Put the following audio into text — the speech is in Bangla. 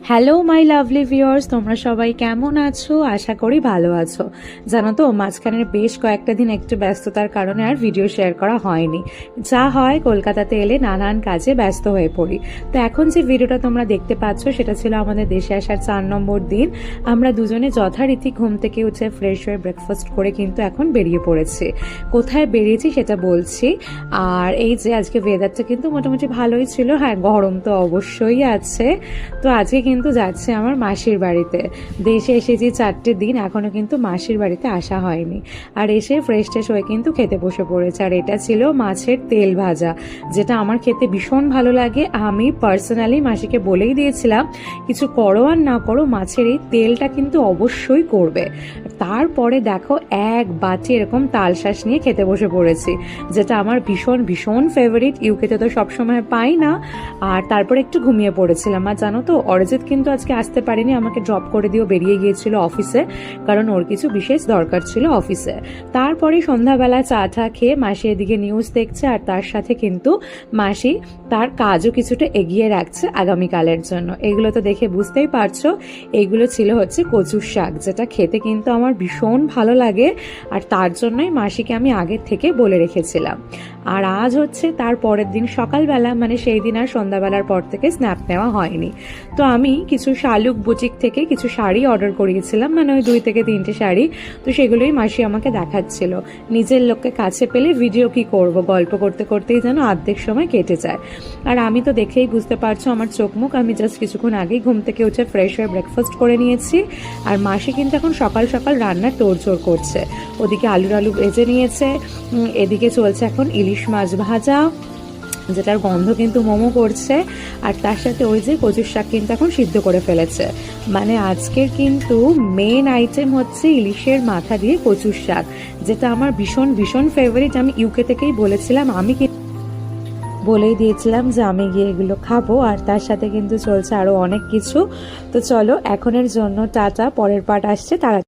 হ্যালো মাই লাভলি ভিউয়ার্স, তোমরা সবাই কেমন আছো? আশা করি ভালো আছো। জানো তো, মাঝখানের বেশ কয়েকটা দিন একটু ব্যস্ততার কারণে আর ভিডিও শেয়ার করা হয়নি। যা হয়, কলকাতাতে এলে নানান কাজে ব্যস্ত হয়ে পড়ি। তো এখন যে ভিডিওটা তোমরা দেখতে পাচ্ছ সেটা ছিল আমাদের দেশে আসার 4 নম্বর দিন। আমরা দুজনে যথারীতি ঘুম থেকে উঠে ফ্রেশ হয়ে ব্রেকফাস্ট করে কিন্তু এখন বেরিয়ে পড়েছি। কোথায় বেরিয়েছি সেটা বলছি। আর এই যে আজকে ওয়েদারটা কিন্তু মোটামুটি ভালোই ছিল। হ্যাঁ, গরম তো অবশ্যই আছে। তো আজকে কিন্তু যাচ্ছে আমার মাসির বাড়িতে। দেশে এসেছি 4টে দিন, এখনো কিন্তু মাসির বাড়িতে আসা হয়নি। আর এসে ফ্রেশ ট্রেশ হয়ে কিন্তু খেতে বসে পড়েছে। আর এটা ছিল মাছের তেল ভাজা, যেটা আমার খেতে ভীষণ ভালো লাগে। আমি পার্সোনালি মাসিকে বলেই দিয়েছিলাম, কিছু করো আর না করো, মাছের এই তেলটা কিন্তু অবশ্যই করবে। তারপরে দেখো, এক বাটি এরকম তালশাঁস নিয়ে খেতে বসে পড়েছি, যেটা আমার ভীষণ ভীষণ ফেভারিট। ইউকেতে তো সবসময় পাই না। আর তারপরে একটু ঘুমিয়ে পড়েছিলাম। আর জানো তো, অরিজিৎ কিন্তু আজকে আসতে পারেনি, আমাকে ড্রপ করে দিয়েও বেরিয়ে গিয়েছিল অফিসে, কারণ ওর কিছু বিশেষ দরকার ছিল অফিসে। তারপরে সন্ধ্যাবেলা চা টা খেয়ে মাসি এদিকে নিউজ দেখছে, আর তার সাথে কিন্তু মাসি তার কাজও কিছুটা এগিয়ে রাখছে আগামীকালের জন্য। এগুলো তো দেখে বুঝতেই পারছো, এগুলো ছিল হচ্ছে কচুর শাক, যেটা খেতে কিন্তু আমার ভীষণ ভালো লাগে। আর তার জন্যই মাসিকে আমি আগের থেকে বলে রেখেছিলাম। আর আজ হচ্ছে তার পরের দিন সকালবেলা, মানে সেই দিন আর সন্ধ্যাবেলার পর থেকে স্ন্যাপ নেওয়া হয়নি। তো আমি কিছু শালুক বুটিক থেকে কিছু শাড়ি অর্ডার করিয়েছিলাম, মানে ওই 2 থেকে 3টে শাড়ি। তো সেগুলোই মাসি আমাকে দেখাচ্ছিল। নিজের লোককে কাছে পেলে ভিডিও কি করব, গল্প করতে করতেই যেন অর্ধেক সময় কেটে যায়। আর আমি তো দেখেই বুঝতে পারছো আমার চোখ মুখ। আমি জাস্ট কিছুক্ষণ আগেই ঘুম থেকে উঠে ফ্রেশ হয়ে ব্রেকফাস্ট করে নিয়েছি। আর মাসি কিন্তু এখন সকাল সকাল রান্নার তোড়জোড় করছে। ওদিকে আলু ভেজে নিয়েছে, এদিকে চলছে এখন ইলিশ মাছ ভাজা, যেটার গন্ধ কিন্তু মোমো করছে। আর তার সাথে ওই যে কচুর শাক কিন্তু এখন সিদ্ধ করে ফেলেছে। মানে আজকের কিন্তু মেন আইটেম হচ্ছে ইলিশের মাথা দিয়ে কচুর শাক, যেটা আমার ভীষণ ভীষণ ফেভারিট। আমি ইউকে থেকেই বলেছিলাম, বলেই দিয়েছিলাম যে আমি গিয়ে এগুলো খাবো। আর তার সাথে কিন্তু চলছে আরো অনেক কিছু। তো চলো, এখনের জন্য টাটা, পরের পার্ট আসছে তারা।